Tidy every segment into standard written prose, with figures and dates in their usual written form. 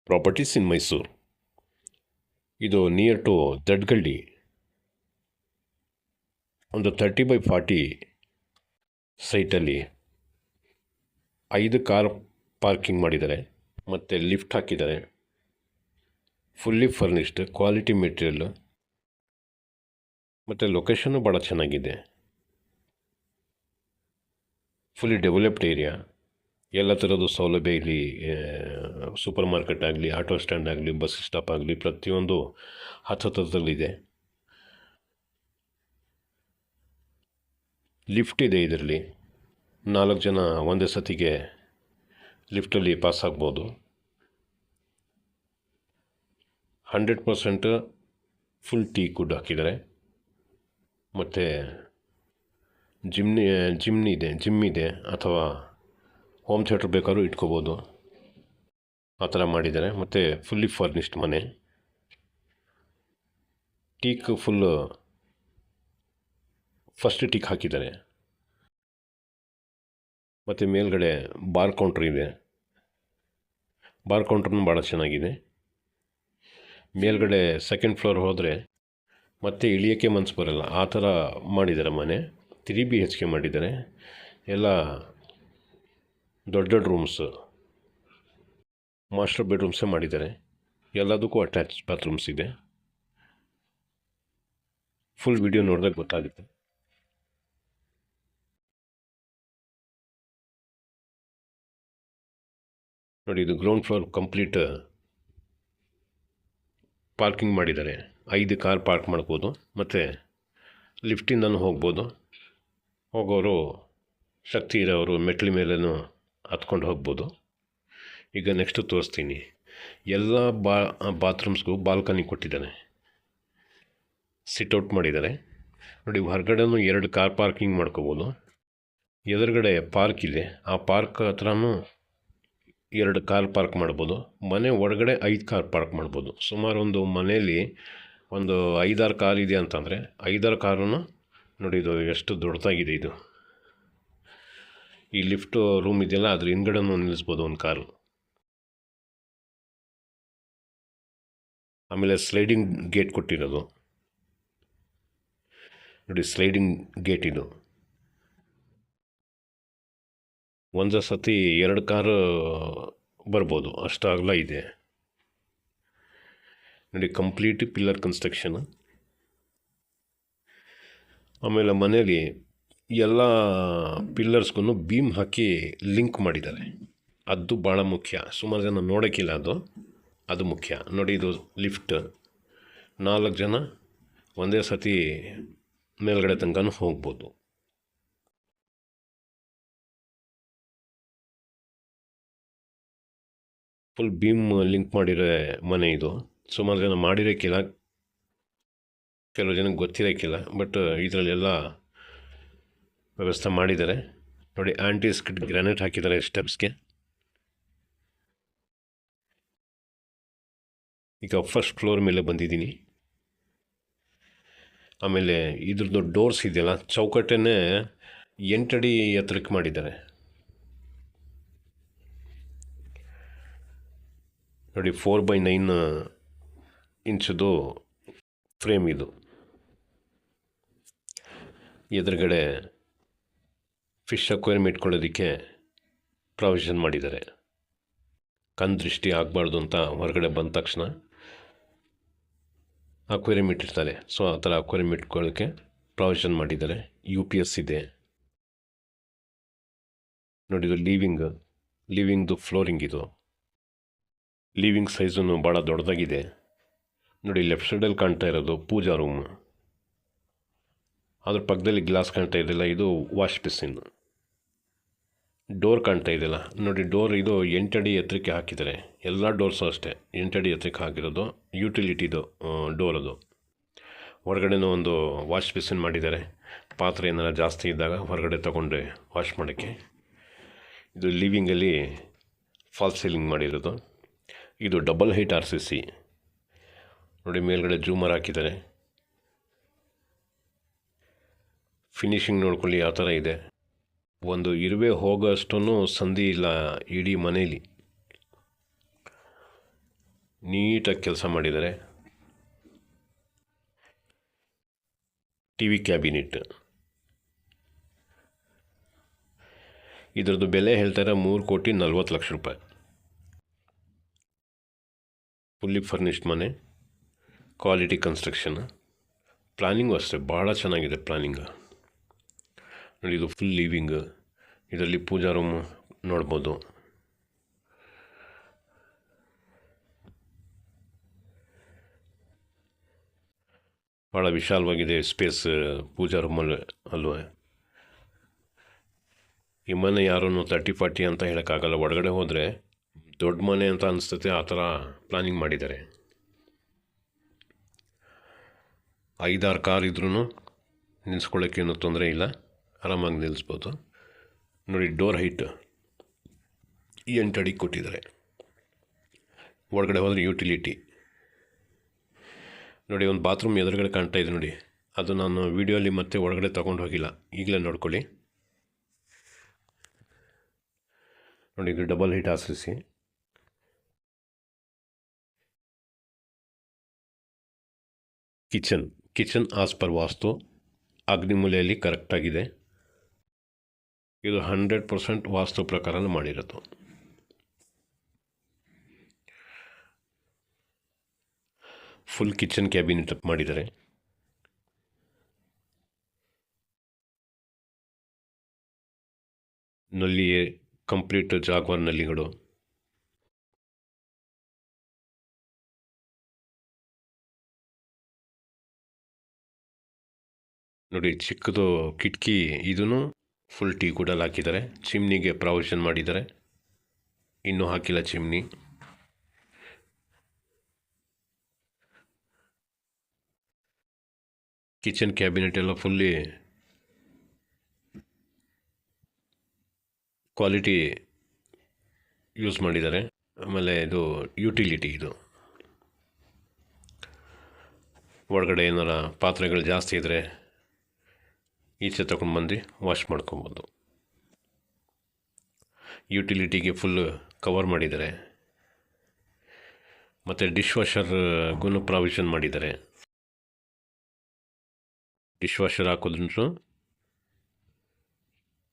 Properties ಇನ್ ಮೈಸೂರು. ಇದು near to ದಡ್ಗಳ್ಳಿ. ಒಂದು 30x40 ಸೈಟಲ್ಲಿ 5 car parking ಮಾಡಿದ್ದಾರೆ, ಮತ್ತು ಲಿಫ್ಟ್ ಹಾಕಿದ್ದಾರೆ. ಫುಲ್ಲಿ ಫರ್ನಿಶ್ಡ್, ಕ್ವಾಲಿಟಿ ಮೆಟೀರಿಯಲ್ಲು, ಮತ್ತು ಲೊಕೇಶನ್ನು ಭಾಳ ಚೆನ್ನಾಗಿದೆ. Fully developed area. ಎಲ್ಲ ಥರದ್ದು ಸೌಲಭ್ಯ ಇಲ್ಲಿ, ಸೂಪರ್ ಮಾರ್ಕೆಟ್ ಆಗಲಿ, ಆಟೋ ಸ್ಟ್ಯಾಂಡ್ ಆಗಲಿ, ಬಸ್ ಸ್ಟಾಪ್ ಆಗಲಿ, ಪ್ರತಿಯೊಂದು ಹತ್ತತ್ರದಲ್ಲಿದೆ. ಲಿಫ್ಟ್ ಇದೆ ಇದರಲ್ಲಿ. 4 ಜನ ಒಂದೇ ಸತಿಗೆ ಲಿಫ್ಟಲ್ಲಿ ಪಾಸ್ ಆಗ್ಬೋದು. 100% ಫುಲ್ ಟೀ ಕುಡ್ ಹಾಕಿದ್ದಾರೆ. ಮತ್ತು ಜಿಮ್ ಇದೆ, ಅಥವಾ ಹೋಮ್ ಥಿಯೇಟ್ರ್ ಬೇಕಾದ್ರೂ ಇಟ್ಕೋಬೋದು, ಆ ಥರ ಮಾಡಿದ್ದಾರೆ. ಮತ್ತು ಫುಲ್ಲಿ ಫರ್ನಿಶ್ಡ್ ಮನೆ. ಟೀಕ್ ಫುಲ್ಲು ಫಸ್ಟ್ ಟೀಕ್ ಹಾಕಿದ್ದಾರೆ. ಮತ್ತು ಮೇಲ್ಗಡೆ ಬಾರ್ ಕೌಂಟ್ರ್ ಇದೆ. ಬಾರ್ ಕೌಂಟ್ರೂ ಭಾಳ ಚೆನ್ನಾಗಿದೆ. ಮೇಲ್ಗಡೆ ಸೆಕೆಂಡ್ ಫ್ಲೋರ್ ಹೋದರೆ ಮತ್ತೆ ಇಳಿಯೋಕ್ಕೆ ಮನಸ್ಸು ಬರೋಲ್ಲ, ಆ ಥರ ಮಾಡಿದ್ದಾರೆ ಮನೆ. 3 BHK ಮಾಡಿದ್ದಾರೆ. ಎಲ್ಲ ದೊಡ್ಡ ದೊಡ್ಡ ರೂಮ್ಸು, ಮಾಸ್ಟರ್ ಬೆಡ್ರೂಮ್ಸೇ ಮಾಡಿದ್ದಾರೆ. ಎಲ್ಲದಕ್ಕೂ ಅಟ್ಯಾಚ್ ಬಾತ್ರೂಮ್ಸ್ ಇದೆ. ಫುಲ್ ವಿಡಿಯೋ ನೋಡಿದಾಗ ಗೊತ್ತಾಗುತ್ತೆ. ನೋಡಿ, ಇದು ಗ್ರೌಂಡ್ ಫ್ಲೋರ್ ಕಂಪ್ಲೀಟ್ ಪಾರ್ಕಿಂಗ್ ಮಾಡಿದ್ದಾರೆ. 5 ಕಾರ್ ಪಾರ್ಕ್ ಮಾಡ್ಬೋದು, ಮತ್ತು ಲಿಫ್ಟಿಂದನೂ ಹೋಗ್ಬೋದು. ಹೋಗೋರು, ಶಕ್ತಿ ಇರೋರು ಮೆಟ್ಲ ಮೇಲೇನೂ ಹತ್ಕೊಂಡು ಹೋಗ್ಬೋದು. ಈಗ ನೆಕ್ಸ್ಟು ತೋರಿಸ್ತೀನಿ. ಎಲ್ಲ ಬಾತ್ರೂಮ್ಸ್ಗೂ ಬಾಲ್ಕನಿ ಕೊಟ್ಟಿದ್ದಾನೆ, ಸಿಟ್ಔಟ್ ಮಾಡಿದ್ದಾರೆ. ನೋಡಿ, ಹೊರಗಡೆನೂ 2 ಕಾರ್ ಪಾರ್ಕಿಂಗ್ ಮಾಡ್ಕೋಬೋದು. ಎದುರುಗಡೆ ಪಾರ್ಕ್ ಇದೆ, ಆ ಪಾರ್ಕ್ ಹತ್ರನೂ 2 ಕಾರ್ ಪಾರ್ಕ್ ಮಾಡ್ಬೋದು. ಮನೆ ಒಳಗಡೆ 5 ಕಾರ್ ಪಾರ್ಕ್ ಮಾಡ್ಬೋದು. ಸುಮಾರು ಒಂದು ಮನೆಯಲ್ಲಿ ಒಂದು 5-6 ಕಾರ್ ಇದೆ ಅಂತಂದರೆ 5-6 ಕಾರೂ ನೋಡಿ, ಇದು ಎಷ್ಟು ದೊಡ್ಡದಾಗಿದೆ. ಇದು ಈ ಲಿಫ್ಟು ರೂಮ್ ಇದೆಯಲ್ಲ, ಅದ್ರ ಹಿಂದ್ಗಡೆನೂ ನಿಲ್ಲಿಸ್ಬೋದು ಒಂದು ಕಾರು. ಆಮೇಲೆ ಸ್ಲೈಡಿಂಗ್ ಗೇಟ್ ಕೊಟ್ಟಿರೋದು ನೋಡಿ, ಸ್ಲೈಡಿಂಗ್ ಗೇಟ್ ಇದು. ಒಂದು ಸತಿ 2 ಕಾರು ಬರ್ಬೋದು, ಅಷ್ಟು ಅಗಲ ಇದೆ. ನೋಡಿ, ಕಂಪ್ಲೀಟ್ ಪಿಲ್ಲರ್ ಕನ್ಸ್ಟ್ರಕ್ಷನ್. ಆಮೇಲೆ ಮನೇಲಿ ಎಲ್ಲ ಪಿಲ್ಲರ್ಸ್ಗೂ ಬೀಮ್ ಹಾಕಿ ಲಿಂಕ್ ಮಾಡಿದ್ದಾರೆ. ಅದು ಭಾಳ ಮುಖ್ಯ. ಸುಮಾರು ಜನ ನೋಡೋಕ್ಕಿಲ್ಲ, ಅದು ಮುಖ್ಯ. ನೋಡಿ, ಇದು ಲಿಫ್ಟ್. 4 ಜನ ಒಂದೇ ಸತಿ ಮೇಲ್ಗಡೆ ತನಕ ಹೋಗ್ಬೋದು. ಫುಲ್ ಬೀಮ್ ಲಿಂಕ್ ಮಾಡಿರೋ ಮನೆ ಇದು. ಸುಮಾರು ಜನ ಮಾಡಿರೋಕ್ಕಿಲ್ಲ, ಕೆಲವು ಜನಕ್ಕೆ ಗೊತ್ತಿರೋಕ್ಕಿಲ್ಲ, ಬಟ್ ಇದರಲ್ಲೆಲ್ಲ ವ್ಯವಸ್ಥೆ ಮಾಡಿದ್ದಾರೆ. ನೋಡಿ, ಆಂಟಿ ಸ್ಕಿಡ್ ಗ್ರಾನೈಟ್ ಹಾಕಿದ್ದಾರೆ ಸ್ಟೆಪ್ಸ್ಗೆ. ಈಗ ಫಸ್ಟ್ ಫ್ಲೋರ್ ಮೇಲೆ ಬಂದಿದ್ದೀನಿ. ಆಮೇಲೆ ಇದ್ರದ್ದು ಡೋರ್ಸ್ ಇದೆಯಲ್ಲ, ಚೌಕಟ್ಟನ್ನೇ 8 ಅಡಿ ಎತ್ತರಕ್ಕೆ ಮಾಡಿದ್ದಾರೆ. ನೋಡಿ, 4x9 ಇಂಚದು ಫ್ರೇಮ್ ಇದು. ಎದುರುಗಡೆ ಫಿಶ್ ಅಕ್ವೇರಿಯಂ ಇಟ್ಕೊಳ್ಳೋದಕ್ಕೆ ಪ್ರಾವಿಷನ್ ಮಾಡಿದ್ದಾರೆ. ಕಣ್ಣು ದೃಷ್ಟಿ ಆಗಬಾರ್ದು ಅಂತ ಹೊರಗಡೆ ಬಂದ ತಕ್ಷಣ ಅಕ್ವೇರಿಯಂ ಇಟ್ಟಿರ್ತಾರೆ. ಸೊ ಆ ಥರ ಅಕ್ವೇರಿಯಂ ಇಟ್ಕೊಳ್ಳೋಕ್ಕೆ ಪ್ರಾವಿಷನ್ ಮಾಡಿದ್ದಾರೆ. UPS ಇದೆ. ನೋಡಿ, ಇದು ಲಿವಿಂಗ್ದು ಫ್ಲೋರಿಂಗ್. ಇದು ಲಿವಿಂಗ್ ಸೈಜನ್ನು ಭಾಳ ದೊಡ್ಡದಾಗಿದೆ. ನೋಡಿ, ಲೆಫ್ಟ್ ಸೈಡಲ್ಲಿ ಕಾಣ್ತಾ ಇರೋದು ಪೂಜಾ ರೂಮ್. ಅದ್ರ ಪಕ್ಕದಲ್ಲಿ ಗ್ಲಾಸ್ ಕಾಣ್ತಾ ಇದೆಯಲ್ಲ, ಇದು ವಾಶ್ ಬೇಸಿನ್. ಡೋರ್ ಕಾಣ್ತಾ ಇದೆಯಲ್ಲ ನೋಡಿ, ಡೋರ್ ಇದು 8 ಅಡಿ ಎತ್ತರಕ್ಕೆ ಹಾಕಿದ್ದಾರೆ. ಎಲ್ಲ ಡೋರ್ಸು ಅಷ್ಟೇ 8 ಅಡಿ ಎತ್ತರಕ್ಕೆ ಹಾಕಿರೋದು. ಯುಟಿಲಿಟಿದು ಡೋರ್ ಅದು. ಹೊರಗಡೆನೂ ಒಂದು ವಾಶ್ ಬೇಸಿನ್ ಮಾಡಿದ್ದಾರೆ. ಪಾತ್ರೆ ಏನಾರ ಜಾಸ್ತಿ ಇದ್ದಾಗ ಹೊರಗಡೆ ತೊಗೊಂಡು ವಾಶ್ ಮಾಡೋಕ್ಕೆ. ಇದು ಲಿವಿಂಗಲ್ಲಿ ಫಾಲ್ಸ್ ಸೀಲಿಂಗ್ ಮಾಡಿರೋದು. ಇದು ಡಬಲ್ ಹೈಟ್ RCC. ನೋಡಿ, ಮೇಲ್ಗಡೆ ಜೂಮರ್ ಹಾಕಿದ್ದಾರೆ. ಫಿನಿಷಿಂಗ್ ನೋಡ್ಕೊಳ್ಳಿ, ಆ ಥರ ಇದೆ. ಒಂದು ಇರುವೆ ಹೋಗೋಷ್ಟೂ ಸಂಧಿ ಇಲ್ಲ ಇಡೀ ಮನೇಲಿ. ನೀಟಾಗಿ ಕೆಲಸ ಮಾಡಿದ್ದಾರೆ. ಟಿ ವಿ ಕ್ಯಾಬಿನೆಟ್ ಇದರದ್ದು ಬೆಲೆ ಹೇಳ್ತಾರೆ 3,40,00,000 ರೂಪಾಯಿ. ಫುಲ್ಲಿ ಫರ್ನಿಶ್ಡ್ ಮನೆ, ಕ್ವಾಲಿಟಿ ಕನ್ಸ್ಟ್ರಕ್ಷನ್. ಪ್ಲಾನಿಂಗು ಅಷ್ಟೇ ಭಾಳ ಚೆನ್ನಾಗಿದೆ ಪ್ಲಾನಿಂಗ್. ನೋಡಿ, ಇದು ಫುಲ್ ಲಿವಿಂಗ್. ಇದರಲ್ಲಿ ಪೂಜಾ ರೂಮ್ ನೋಡ್ಬೋದು. ಭಾಳ ವಿಶಾಲವಾಗಿದೆ ಸ್ಪೇಸ್ ಪೂಜಾ ರೂಮಲ್ಲಿ ಅಲ್ವೇ. ಈ ಮನೆ ಯಾರೂ 30-40 ಅಂತ ಹೇಳೋಕ್ಕಾಗಲ್ಲ. ಒಳಗಡೆ ಹೋದರೆ ದೊಡ್ಡ ಮನೆ ಅಂತ ಅನಿಸ್ತತೆ, ಆ ಥರ ಪ್ಲಾನಿಂಗ್ ಮಾಡಿದ್ದಾರೆ. 5-6 ಕಾರ್ ಇದ್ರೂ ನಿಲ್ಲಿಸ್ಕೊಳ್ಳೋಕ್ಕೇನು ತೊಂದರೆ ಇಲ್ಲ, ಆರಾಮಾಗಿ ನಿಲ್ಲಿಸ್ಬೋದು. ನೋಡಿ, ಡೋರ್ ಹೈಟ್ 8 ಅಡಿ ಕೊಟ್ಟಿದ್ದಾರೆ. ಒಳಗಡೆ ಹೋದರೆ ಯುಟಿಲಿಟಿ ನೋಡಿ. ಒಂದು ಬಾತ್ರೂಮ್ ಎದುರುಗಡೆ ಕಾಣ್ತಾ ಇದೆ ನೋಡಿ, ಅದು ನಾನು ವೀಡಿಯೋಲಿ ಮತ್ತೆ ಒಳಗಡೆ ತೊಗೊಂಡು ಹೋಗಿಲ್ಲ, ಈಗಲೇ ನೋಡ್ಕೊಳ್ಳಿ. ನೋಡಿ, ಇದು ಡಬಲ್ ಹೀಟ್ ಆರಿಸಿ. ಕಿಚನ್ ಆಸ್ ಪರ್ ವಾಸ್ತು ಅಗ್ನಿಮೂಲೆಯಲ್ಲಿ ಕರೆಕ್ಟಾಗಿದೆ. ಇದು 100% ವಾಸ್ತು ಪ್ರಕಾರ ಮಾಡಿರೋದು. ಫುಲ್ ಕಿಚನ್ ಕ್ಯಾಬಿನೆಟ್ ಮಾಡಿದ್ದಾರೆ. ನಲ್ಲಿ ಕಂಪ್ಲೀಟ್ ಜಾಗ್ವಾರ್ ನಲ್ಲಿಗಳು. ನೋಡಿ, ಚಿಕ್ಕದು ಕಿಟಕಿ, ಇದೂ ಫುಲ್ ಟೀ ಕೂಡಲ್ಲಿ ಹಾಕಿದ್ದಾರೆ. ಚಿಮ್ನಿಗೆ ಪ್ರಾವಿಷನ್ ಮಾಡಿದ್ದಾರೆ, ಇನ್ನೂ ಹಾಕಿಲ್ಲ ಚಿಮ್ನಿ. ಕಿಚನ್ ಕ್ಯಾಬಿನೆಟ್ ಎಲ್ಲ ಫುಲ್ಲಿ ಕ್ವಾಲಿಟಿ ಯೂಸ್ ಮಾಡಿದ್ದಾರೆ. ಆಮೇಲೆ ಇದು ಯುಟಿಲಿಟಿ, ಇದು ಒಳಗಡೆ ಏನಾರ ಪಾತ್ರೆಗಳು ಜಾಸ್ತಿ ಇದ್ದರೆ ಈಚೆ ತಗೊಂಡು ಬಂದು ವಾಶ್ ಮಾಡ್ಕೊಬೋದು. ಯುಟಿಲಿಟಿಗೆ ಫುಲ್ ಕವರ್ ಮಾಡಿದ್ದಾರೆ. ಮತ್ತು ಡಿಶ್ ವಾಷರ್ಗೂ ಪ್ರಾವಿಷನ್ ಮಾಡಿದ್ದಾರೆ. ಡಿಶ್ ವಾಷರ್ ಹಾಕೋದ್ರೂ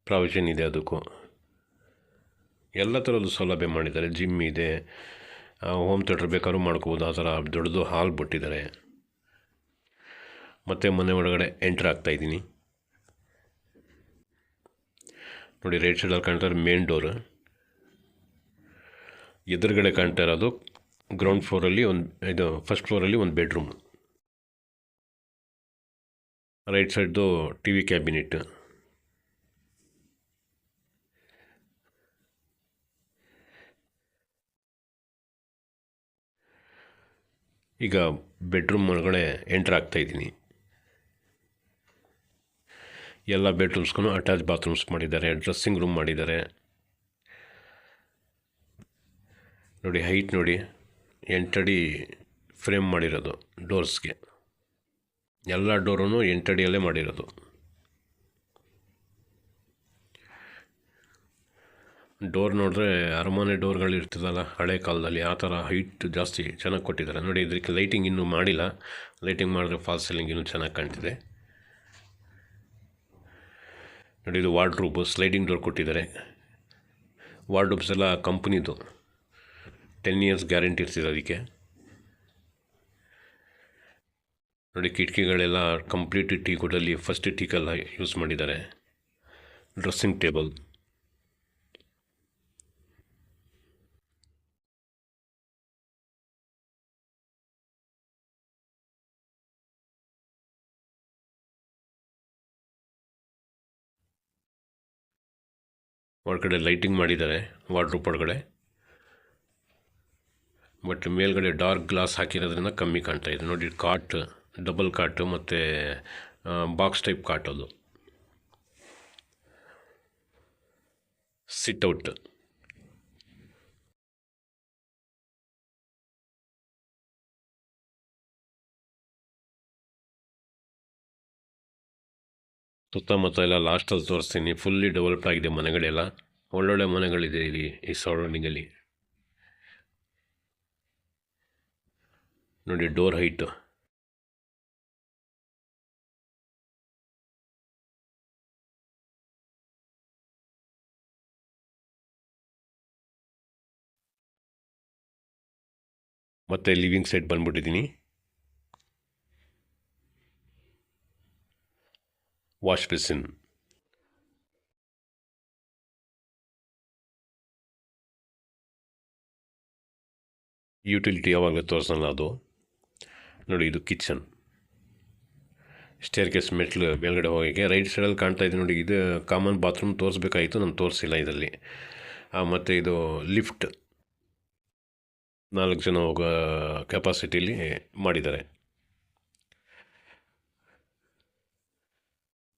ಪ್ರಾವಿಷನ್ ಇದೆ. ಅದಕ್ಕೂ ಎಲ್ಲ ಥರದ್ದು ಸೌಲಭ್ಯ ಮಾಡಿದ್ದಾರೆ. ಜಿಮ್ ಇದೆ, ಹೋಮ್ ಥಿಯೇಟರ್ ಬೇಕಾದ್ರೂ ಮಾಡ್ಕೋಬೋದು. ಆ ಥರ ದೊಡ್ಡದು ಹಾಲ್ ಬಿಟ್ಟಿದ್ದಾರೆ. ಮತ್ತು ಮನೆ ಒಳಗಡೆ ಎಂಟ್ರ್ ಆಗ್ತಾಯಿದ್ದೀನಿ ನೋಡಿ. ರೈಟ್ ಸೈಡಲ್ಲಿ ಕಾಣ್ತಾ ಇರೋ ಮೇನ್ ಡೋರ್. ಎದುರುಗಡೆ ಕಾಣ್ತಾ ಇರೋದು ಗ್ರೌಂಡ್ ಫ್ಲೋರಲ್ಲಿ ಇದು ಫಸ್ಟ್ ಫ್ಲೋರಲ್ಲಿ ಒಂದು ಬೆಡ್ರೂಮ್. ರೈಟ್ ಸೈಡ್ದು ಟಿ ವಿ ಕ್ಯಾಬಿನೆಟ್. ಈಗ ಬೆಡ್ರೂಮ್ ಒಳಗಡೆ ಎಂಟ್ರ್ ಆಗ್ತಾಯಿದ್ದೀನಿ. ಎಲ್ಲ ಬೆಡ್ರೂಮ್ಸ್ಗೂ ಅಟ್ಯಾಚ್ ಬಾತ್ರೂಮ್ಸ್ ಮಾಡಿದ್ದಾರೆ. ಡ್ರೆಸ್ಸಿಂಗ್ ರೂಮ್ ಮಾಡಿದ್ದಾರೆ. ನೋಡಿ, ಹೈಟ್ ನೋಡಿ, 8 ಅಡಿ ಫ್ರೇಮ್ ಮಾಡಿರೋದು ಡೋರ್ಸ್ಗೆ. ಎಲ್ಲ ಡೋರೂ 8 ಅಡಿಯಲ್ಲೇ ಮಾಡಿರೋದು. ಡೋರ್ ನೋಡಿದ್ರೆ ಅರಮನೆ ಡೋರ್ಗಳು ಇರ್ತದಲ್ಲ ಹಳೆ ಕಾಲದಲ್ಲಿ, ಆ ಥರ ಹೈಟ್ ಜಾಸ್ತಿ ಚೆನ್ನಾಗಿ ಕೊಟ್ಟಿದ್ದಾರೆ. ನೋಡಿ, ಇದಕ್ಕೆ ಲೈಟಿಂಗ್ ಇನ್ನೂ ಮಾಡಿಲ್ಲ. ಲೈಟಿಂಗ್ ಮಾಡಿದ್ರೆ ಫಾಲ್ಸ್ ಸೀಲಿಂಗ್ ಇನ್ನೂ ಚೆನ್ನಾಗಿ ಕಾಣ್ತಿದೆ. ನೋಡಿ, ಇದು ವಾರ್ಡ್ರೂಬ್, ಸ್ಲೈಡಿಂಗ್ ಡೋರ್ ಕೊಟ್ಟಿದ್ದಾರೆ. ವಾರ್ಡ್ರೂಬ್ಸ್ ಎಲ್ಲ ಕಂಪ್ನಿದು, 10 years ಗ್ಯಾರಂಟಿ ಇರ್ತಿದೆ ಅದಕ್ಕೆ. ನೋಡಿ, ಕಿಟಕಿಗಳೆಲ್ಲ ಕಂಪ್ಲೀಟ್ ಟೀ ಕುಡಲ್ಲಿ ಫಸ್ಟ್ ಟೀಕೆಲ್ಲ ಯೂಸ್ ಮಾಡಿದ್ದಾರೆ. ಡ್ರೆಸ್ಸಿಂಗ್ ಟೇಬಲ್, ಒಳಗಡೆ ಲೈಟಿಂಗ್ ಮಾಡಿದ್ದಾರೆ ವಾರ್ಡ್ರೂಪ್ ಒಳಗಡೆ. ಬಟ್ ಮೇಲ್ಗಡೆ ಡಾರ್ಕ್ ಗ್ಲಾಸ್ ಹಾಕಿರೋದ್ರಿಂದ ಕಮ್ಮಿ ಕಾಣ್ತಾ ಇದೆ. ನೋಡಿ, ಕಾಟ್, ಡಬಲ್ ಕಾಟು ಮತ್ತು ಬಾಕ್ಸ್ ಟೈಪ್ ಕಾಟ್. ಅದು ಸಿಟ್ಔಟ್. ಸುತ್ತಮುತ್ತ ಎಲ್ಲ ಲಾಸ್ಟಲ್ಲಿ ತೋರಿಸ್ತೀನಿ. ಫುಲ್ಲಿ ಡೆವಲಪ್ ಆಗಿದೆ ಮನೆಗಳೆಲ್ಲ. ಒಳ್ಳೊಳ್ಳೆ ಮನೆಗಳಿದೆ ಇಲ್ಲಿ ಈ ಸರೌಂಡಿಂಗಲ್ಲಿ. ನೋಡಿ ಡೋರ್ ಹೈಟು. ಮತ್ತು ಲಿವಿಂಗ್ ಸೈಡ್ ಬಂದ್ಬಿಟ್ಟಿದ್ದೀನಿ. Wash basin. ಯುಟಿಲಿಟಿ ಯಾವಾಗಲೂ ತೋರಿಸಲ್ಲ ಅದು. ನೋಡಿ ಇದು ಕಿಚನ್. ಸ್ಟೇರ್ ಕೇಸ್ ಮೆಟ್ಲು ಮೇಲ್ಗಡೆ ಹೋಗೋಕ್ಕೆ ರೈಟ್ ಸೈಡಲ್ಲಿ ಕಾಣ್ತಾ ಇದೆ ನೋಡಿ. ಇದು ಕಾಮನ್ ಬಾತ್ರೂಮ್ ತೋರಿಸ್ಬೇಕಾಯಿತು, ನಾನು ತೋರಿಸಿಲ್ಲ ಇದರಲ್ಲಿ. ಮತ್ತು ಇದು ಲಿಫ್ಟ್ 4 ಜನ ಹೋಗೋ ಕೆಪಾಸಿಟಿಲಿ ಮಾಡಿದ್ದಾರೆ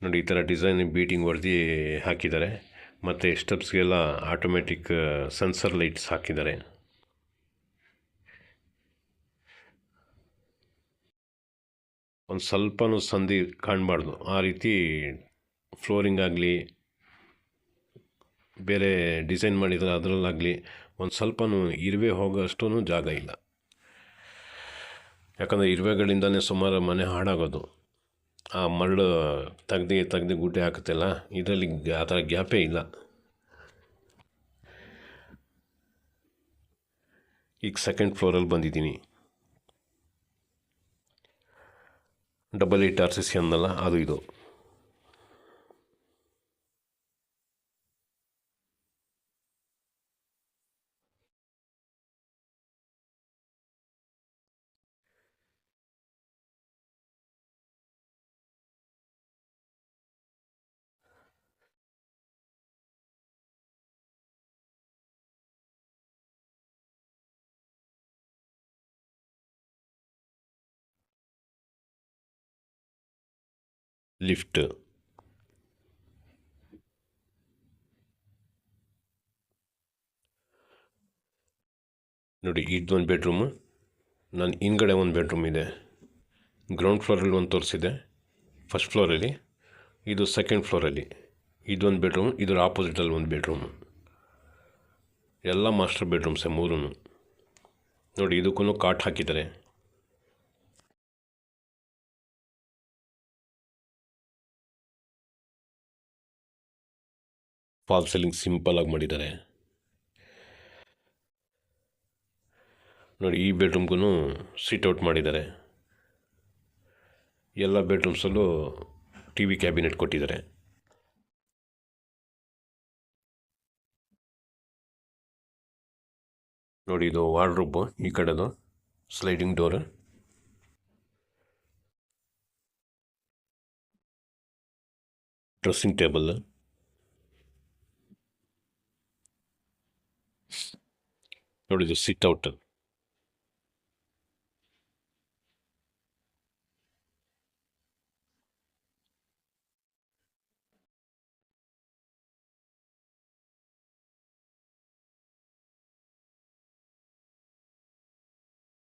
ನೋಡಿ. ಈ ಥರ ಡಿಸೈನ್ ಬೀಟಿಂಗ್ ಹೊಡೆದು ಹಾಕಿದ್ದಾರೆ. ಮತ್ತು ಸ್ಟೆಪ್ಸ್ಗೆಲ್ಲ ಆಟೋಮೆಟಿಕ್ ಸೆನ್ಸರ್ ಲೈಟ್ಸ್ ಹಾಕಿದ್ದಾರೆ. ಒಂದು ಸ್ವಲ್ಪನೂ ಸಂಧಿ ಕಾಣಬಾರ್ದು ಆ ರೀತಿ ಫ್ಲೋರಿಂಗ್ ಆಗಲಿ ಬೇರೆ ಡಿಸೈನ್ ಮಾಡಿದರೆ ಅದರಲ್ಲಾಗಲಿ ಒಂದು ಸ್ವಲ್ಪನೂ ಇರುವೆ ಹೋಗೋಷ್ಟು ಜಾಗ ಇಲ್ಲ. ಯಾಕಂದರೆ ಇರುವೆಗಳಿಂದನೇ ಸುಮಾರು ಮನೆ ಹಾಳಾಗೋದು. ಆ ಮರಳು ತೆಗ್ದು ಗುಡ್ಡೆ ಹಾಕುತ್ತಲ್ಲ, ಇದರಲ್ಲಿ ಆ ಥರ ಗ್ಯಾಪೇ ಇಲ್ಲ. ಈಗ ಸೆಕೆಂಡ್ ಫ್ಲೋರಲ್ಲಿ ಬಂದಿದ್ದೀನಿ. 88 RCC ಅನ್ನಲ್ಲ, ಅದು ಇದು. ಲಿಫ್ಟ್ ನೋಡಿ. ಇದೊಂದು ಬೆಡ್ರೂಮು. ನಾನು ಹಿಂದ್ಗಡೆ ಒಂದು ಬೆಡ್ರೂಮ್ ಇದೆ. ಗ್ರೌಂಡ್ ಫ್ಲೋರಲ್ಲಿ ಒಂದು ತೋರಿಸಿದೆ, ಫಸ್ಟ್ ಫ್ಲೋರಲ್ಲಿ. ಇದು ಸೆಕೆಂಡ್ ಫ್ಲೋರಲ್ಲಿ ಇದೊಂದು ಬೆಡ್ರೂಮ್, ಇದರ ಆಪೋಸಿಟಲ್ಲಿ ಒಂದು ಬೆಡ್ರೂಮು. ಎಲ್ಲ ಮಾಸ್ಟರ್ ಬೆಡ್ರೂಮ್ಸೇ 3. ನೋಡಿ ಇದಕ್ಕೂ ಕಾಟ್ ಹಾಕಿದ್ದಾರೆ. ಫಾಲ್ ಸೀಲಿಂಗ್ ಸಿಂಪಲಾಗಿ ಮಾಡಿದ್ದಾರೆ ನೋಡಿ. ಈ ಬೆಡ್ರೂಮ್ಗೂ ಸಿಟ್ಔಟ್ ಮಾಡಿದ್ದಾರೆ. ಎಲ್ಲ ಬೆಡ್ರೂಮ್ಸಲ್ಲೂ ಟಿ ವಿ ಕ್ಯಾಬಿನೆಟ್ ಕೊಟ್ಟಿದ್ದಾರೆ. ನೋಡಿ ಇದು ವಾರ್ಡ್ರೋಬು, ಈ ಕಡೆದು ಸ್ಲೈಡಿಂಗ್ ಡೋರ್. Dressing table. ನೋಡಿ ಇದು ಸಿಟ್ಔಟ್.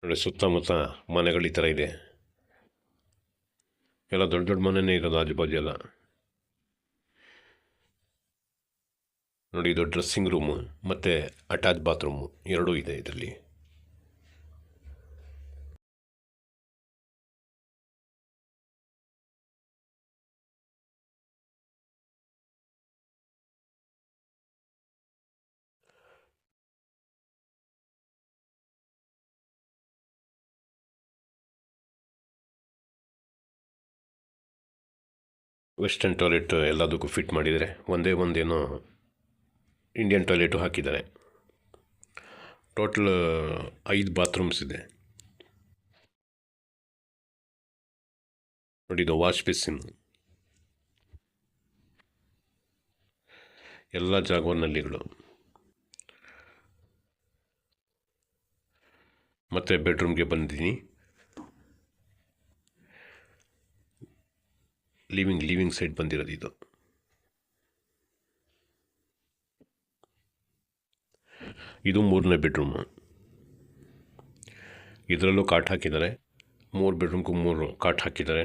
ನೋಡಿ ಸುತ್ತಮುತ್ತ ಮನೆಗಳು ಈ ಥರ ಇದೆ. ಎಲ್ಲ ದೊಡ್ಡ ದೊಡ್ಡ ಮನೆಯೇ ಇರೋದು ಆಜುಬಾಜು ಎಲ್ಲ. ನೋಡಿ ಇದು ಡ್ರೆಸ್ಸಿಂಗ್ ರೂಮು ಮತ್ತು ಅಟ್ಯಾಚ್ ಬಾತ್ರೂಮು ಎರಡೂ ಇದೆ ಇದರಲ್ಲಿ. ವೆಸ್ಟರ್ನ್ ಟಾಯ್ಲೆಟ್ ಎಲ್ಲದಕ್ಕೂ ಫಿಟ್ ಮಾಡಿದರೆ, ಒಂದೇ ಒಂದೇನೋ ಇಂಡಿಯನ್ ಟಾಯ್ಲೆಟು ಹಾಕಿದ್ದಾರೆ. ಟೋಟಲ್ 5 ಬಾತ್ರೂಮ್ಸ್ ಇದೆ. ನೋಡಿ ಇದು ವಾಶ್ ಬೇಸಿನ್. ಎಲ್ಲ ಜಾಗವನ್ನಲ್ಲಿಗಳು. ಮತ್ತು ಬೆಡ್ರೂಮ್ಗೆ ಬಂದಿದ್ದೀನಿ. ಲಿವಿಂಗ್ ಸೈಡ್ ಬಂದಿರೋದು ಇದು. ಇದು 3ನೇ ಬೆಡ್ರೂಮು. ಇದರಲ್ಲೂ ಕಾಟ್ ಹಾಕಿದ್ದಾರೆ. 3 ಬೆಡ್ರೂಮ್ಗೂ 3 ಕಾಟ್ ಹಾಕಿದ್ದಾರೆ.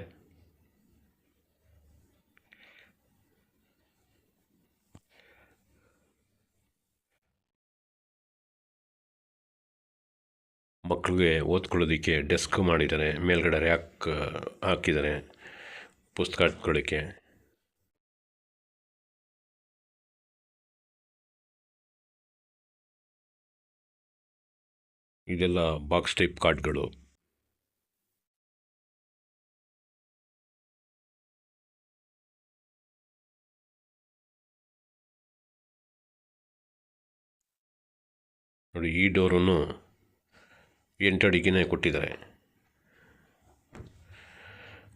ಮಕ್ಕಳಿಗೆ ಓದ್ಕೊಳ್ಳೋದಕ್ಕೆ ಡೆಸ್ಕ್ ಮಾಡಿದ್ದಾರೆ, ಮೇಲ್ಗಡೆ ರ್ಯಾಕ್ ಹಾಕಿದ್ದಾರೆ ಪುಸ್ತಕ ಇಟ್ಕೊಳ್ಳೋಕ್ಕೆ. ಇದೆಲ್ಲ ಬಾಕ್ಸ್ ಟೈಪ್ ಕಾರ್ಡ್ಗಳು. ನೋಡಿ, ಈ ಡೋರನ್ನು 8 ಅಡಿಗೆನೇ ಕೊಟ್ಟಿದ್ದಾರೆ.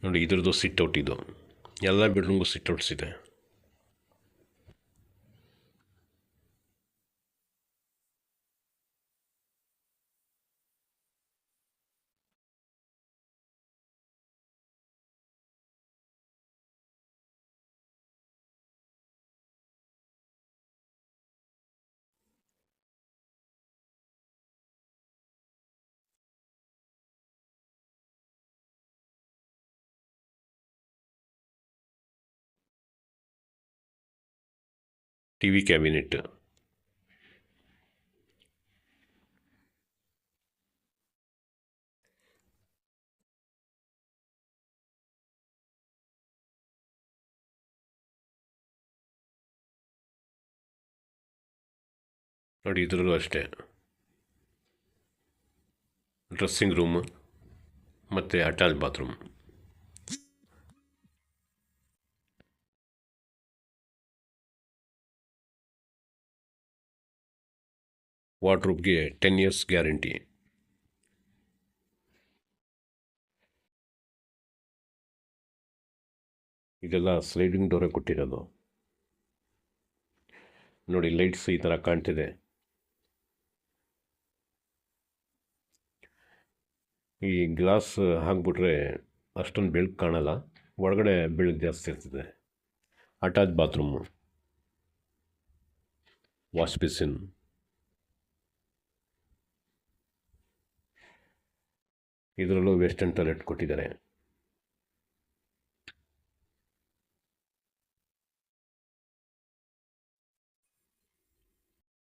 ನೋಡಿ, ಇದ್ರದ್ದು ಸಿಟ್ಔಟ್ ಇದು. ಎಲ್ಲ ಬಿಲ್ಡಿಂಗು ಸಿಟ್ಔಟ್ಸ್ ಇದೆ. TV cabinet. ನೋಡಿ, ಇದರಲ್ಲೂ ಅಷ್ಟೇ ಡ್ರೆಸ್ಸಿಂಗ್ ರೂಮು ಮತ್ತು ಅಟ್ಯಾಚ್ ಬಾತ್ರೂಮ್. ವಾರ್ಡ್ರೋಬ್ಗೆ 10 years guarantee. ಇದೆಲ್ಲ ಸ್ಲೈಡಿಂಗ್ ಡೋರೇ ಕೊಟ್ಟಿರೋದು. ನೋಡಿ, ಲೈಟ್ಸ್ ಈ ಥರ ಕಾಣ್ತಿದೆ. ಈ ಗ್ಲಾಸ್ ಹಾಕ್ಬಿಟ್ರೆ ಅಷ್ಟೊಂದು ಬೆಳಕು ಕಾಣಲ್ಲ, ಒಳಗಡೆ ಬೆಳಕು ಜಾಸ್ತಿ ಇರ್ತದೆ. Attach bathroom, wash basin. ಇದರಲ್ಲೂ ವೆಸ್ಟರ್ನ್ ಟಾಯ್ಲೆಟ್ ಕೊಟ್ಟಿದ್ದಾರೆ.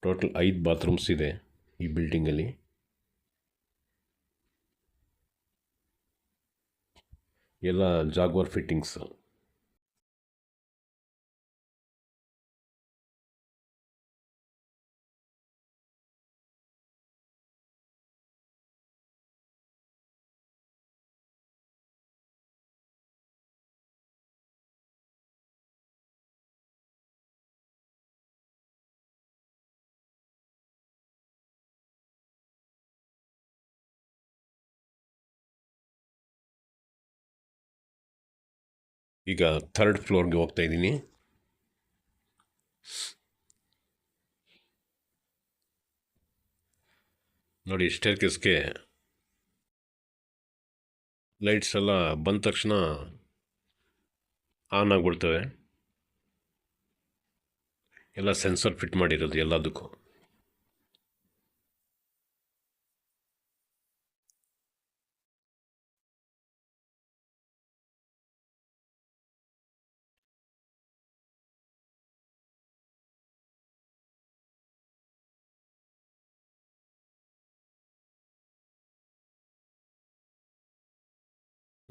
ಟೋಟಲ್ 5 ಬಾತ್ರೂಮ್ಸ್ ಇದೆ ಈ ಬಿಲ್ಡಿಂಗಲ್ಲಿ. ಎಲ್ಲ ಜಾಗ್ವಾರ್ ಫಿಟ್ಟಿಂಗ್ಸ್. ಈಗ 3rd ಫ್ಲೋರ್ಗೆ ಹೋಗ್ತಾ ಇದ್ದೀನಿ. ನೋಡಿ, ಸ್ಟೇರ್ಕೇಸ್ಗೆ ಲೈಟ್ಸ್ ಎಲ್ಲ ಬಂದ ತಕ್ಷಣ ಆನ್ ಆಗಿಬಿಡ್ತವೆ. ಎಲ್ಲ ಸೆನ್ಸರ್ ಫಿಟ್ ಮಾಡಿರೋದು ಎಲ್ಲದಕ್ಕೂ.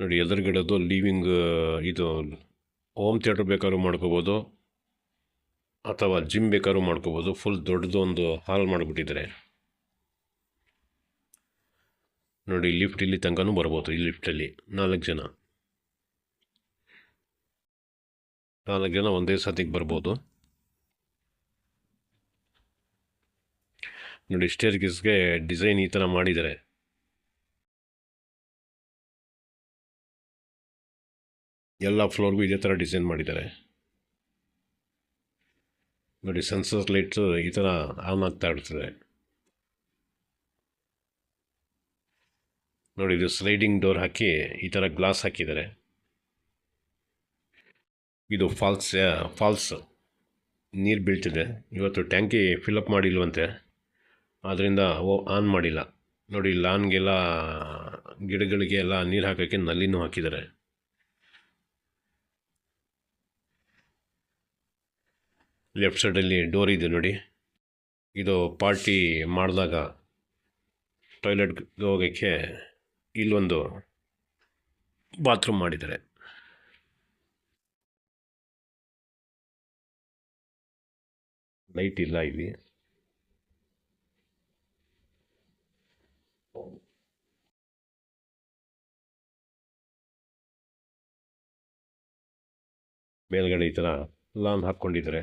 ನೋಡಿ, ಎದುರುಗಡೆದು ಲಿವಿಂಗ್, ಇದು ಹೋಮ್ ಥಿಯೇಟರ್ ಬೇಕಾದ್ರೂ ಮಾಡ್ಕೋಬೋದು ಅಥವಾ ಜಿಮ್ ಬೇಕಾದ್ರೂ ಮಾಡ್ಕೋಬೋದು. ಫುಲ್ ದೊಡ್ಡದು ಒಂದು ಹಾಲ್ ಮಾಡಿಬಿಟ್ಟಿದ್ದಾರೆ. ನೋಡಿ, ಲಿಫ್ಟ್ ಇಲ್ಲಿ ತನಕನೂ ಬರ್ಬೋದು. ಈ ಲಿಫ್ಟಲ್ಲಿ 4 ಜನ ಒಂದೇ ಸತಿಗೆ ಬರ್ಬೋದು. ನೋಡಿ, ಸ್ಟೇರ್ಕೇಸ್ಗೆ ಡಿಸೈನ್ ಈ ಥರ ಮಾಡಿದ್ದಾರೆ. ಎಲ್ಲ ಫ್ಲೋರ್ಗೂ ಇದೇ ಥರ ಡಿಸೈನ್ ಮಾಡಿದ್ದಾರೆ. ನೋಡಿ, ಸೆನ್ಸರ್ ಲೈಟ್ಸು ಈ ಥರ ಆನ್ ಆಗ್ತಾ ಇರ್ತದೆ. ನೋಡಿ, ಇದು ಸ್ಲೈಡಿಂಗ್ ಡೋರ್ ಹಾಕಿ ಈ ಥರ ಗ್ಲಾಸ್ ಹಾಕಿದ್ದಾರೆ. ಇದು ಫಾಲ್ಸ್ ನೀರು ಬೀಳ್ತಿದೆ. ಇವತ್ತು ಟ್ಯಾಂಕಿ ಫಿಲಪ್ ಮಾಡಿಲ್ವಂತೆ, ಆದ್ದರಿಂದ ಆನ್ ಮಾಡಿಲ್ಲ. ನೋಡಿ, ಲಾನ್ಗೆಲ್ಲ ಗಿಡಗಳಿಗೆ ಎಲ್ಲ ನೀರು ಹಾಕೋಕ್ಕೆ ನಲ್ಲಿನೂ ಹಾಕಿದ್ದಾರೆ. ಲೆಫ್ಟ್ ಸೈಡಲ್ಲಿ ಡೋರ್ ಇದೆ ನೋಡಿ. ಇದು ಪಾರ್ಟಿ ಮಾಡಿದಾಗ ಟಾಯ್ಲೆಟ್ಗೆ ಹೋಗೋಕ್ಕೆ ಇಲ್ಲೊಂದು ಬಾತ್ರೂಮ್ ಮಾಡಿದ್ದಾರೆ. ಲೈಟ್ ಇಲ್ಲ ಇಲ್ಲಿ. ಮೇಲ್ಗಡೆ ಈ ಥರ ಲಾನ್ ಹಾಕ್ಕೊಂಡಿದ್ದಾರೆ.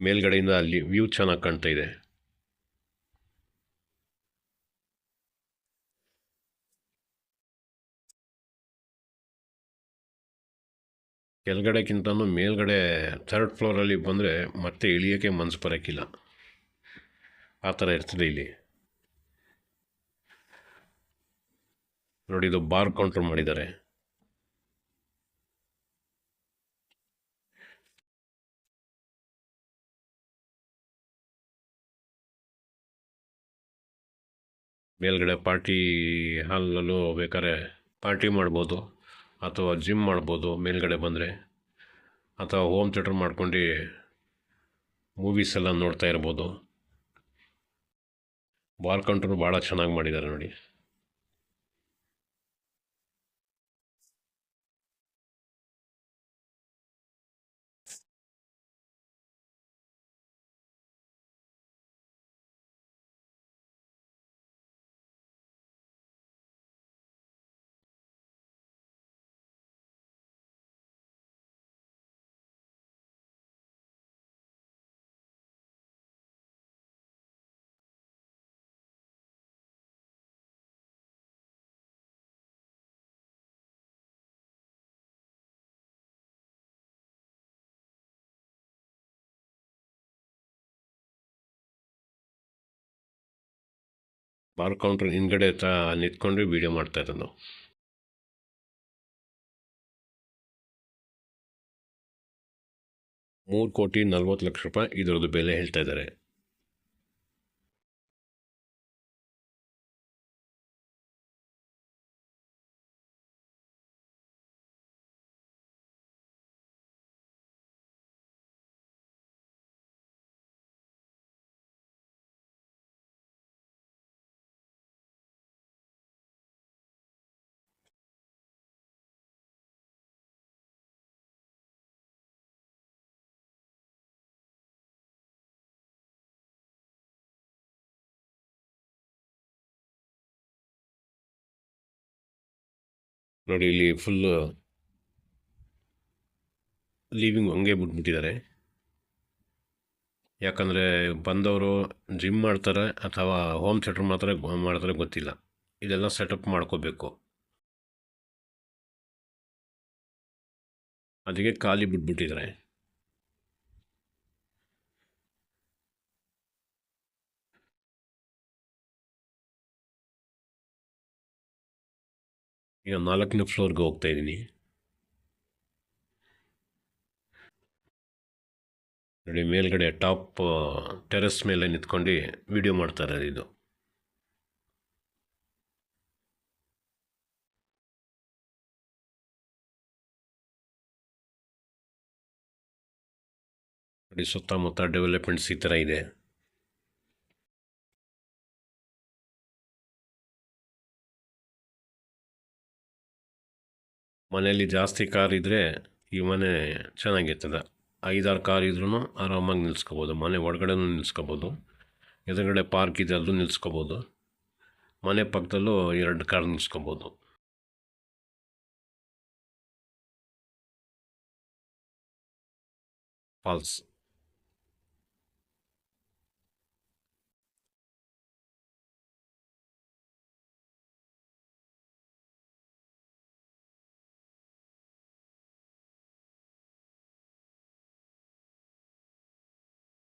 ಮೇಲ್ಗಡೆಯಿಂದ ಅಲ್ಲಿ ವ್ಯೂ ಚೆನ್ನಾಗಿ ಕಾಣ್ತಾ ಇದೆ. ಕೆಳಗಡೆಗಿಂತನೂ ಮೇಲ್ಗಡೆ ಥರ್ಡ್ ಫ್ಲೋರಲ್ಲಿ ಬಂದರೆ ಮತ್ತೆ ಇಳಿಯೋಕ್ಕೆ ಮನಸ್ಸು ಬರೋಕ್ಕಿಲ್ಲ, ಆ ಥರ ಇರ್ತದೆ ಇಲ್ಲಿ. ನೋಡಿ, ಇದು ಬಾರ್ ಕೌಂಟರ್ ಮಾಡಿದ್ದಾರೆ. ಮೇಲ್ಗಡೆ ಪಾರ್ಟಿ ಹಾಲಲ್ಲೂ ಬೇಕಾದ್ರೆ ಪಾರ್ಟಿ ಮಾಡ್ಬೋದು, ಅಥವಾ ಜಿಮ್ ಮಾಡ್ಬೋದು ಮೇಲ್ಗಡೆ ಬಂದರೆ, ಅಥವಾ ಹೋಮ್ ಥಿಯೇಟರ್ ಮಾಡ್ಕೊಂಡು ಮೂವೀಸ್ ಎಲ್ಲ ನೋಡ್ತಾ ಇರ್ಬೋದು. ಬಾರ್ ಕೌಂಟರ್ ಭಾಳ ಚೆನ್ನಾಗಿ ಮಾಡಿದ್ದಾರೆ ನೋಡಿ. ಬಾರ್ ಕೌಂಟರ್ ಹಿಂದ್ಗಡೆ ನಿಂತ್ಕೊಂಡು ವೀಡಿಯೋ ಮಾಡ್ತಾ ಇರೋದು ನಾವು. 3,40,00,000 ರೂಪಾಯಿ ಇದರದ್ದು ಬೆಲೆ ಹೇಳ್ತಾ ಇದ್ದಾರೆ. ನೋಡಿ, ಇಲ್ಲಿ ಫುಲ್ಲು ಲೀವಿಂಗ್ ಹಂಗೆ ಬಿಟ್ಬಿಟ್ಟಿದ್ದಾರೆ. ಯಾಕಂದರೆ ಬಂದವರು ಜಿಮ್ ಮಾಡ್ತಾರೆ ಅಥವಾ ಹೋಮ್ ಥಿಯೇಟರ್ ಮಾತ್ರ ಮಾಡ್ತಾರೆ ಗೊತ್ತಿಲ್ಲ, ಇದೆಲ್ಲ ಸೆಟಪ್ ಮಾಡ್ಕೋಬೇಕು. ಅದಕ್ಕೆ ಖಾಲಿ ಬಿಟ್ಬಿಟ್ಟಿದ್ದಾರೆ. ಈಗ 4ನೇ ಫ್ಲೋರ್ಗೆ ಹೋಗ್ತಾ ಇದ್ದೀನಿ. ನೋಡಿ, ಮೇಲ್ಗಡೆ ಟಾಪ್ ಟೆರೆಸ್ ಮೇಲೆ ನಿಂತ್ಕೊಂಡು ವಿಡಿಯೋ ಮಾಡ್ತಾರೆ. ಇದು ನೋಡಿ, ಸುತ್ತಮುತ್ತ ಡೆವಲಪ್ಮೆಂಟ್ಸ್ ಈ ಥರ ಇದೆ. ಮನೆಯಲ್ಲಿ ಜಾಸ್ತಿ ಕಾರ್ ಇದ್ದರೆ ಈ ಮನೆ ಚೆನ್ನಾಗಿರ್ತದೆ. 5-6 ಕಾರ್ ಇದ್ರೂ ಆರಾಮಾಗಿ ನಿಲ್ಲಿಸ್ಕೋಬೋದು. ಮನೆ ಒಳಗಡೆನೂ ನಿಲ್ಲಿಸ್ಕೋಬೋದು, ಎದುರುಗಡೆ ಪಾರ್ಕ್ ಇದೆ ಅಲ್ಲೂ ನಿಲ್ಲಿಸ್ಕೋಬೋದು, ಮನೆ ಪಕ್ಕದಲ್ಲೂ 2 ಕಾರ್ ನಿಲ್ಲಿಸ್ಕೋಬೋದು. ಫಾಲ್ಸ್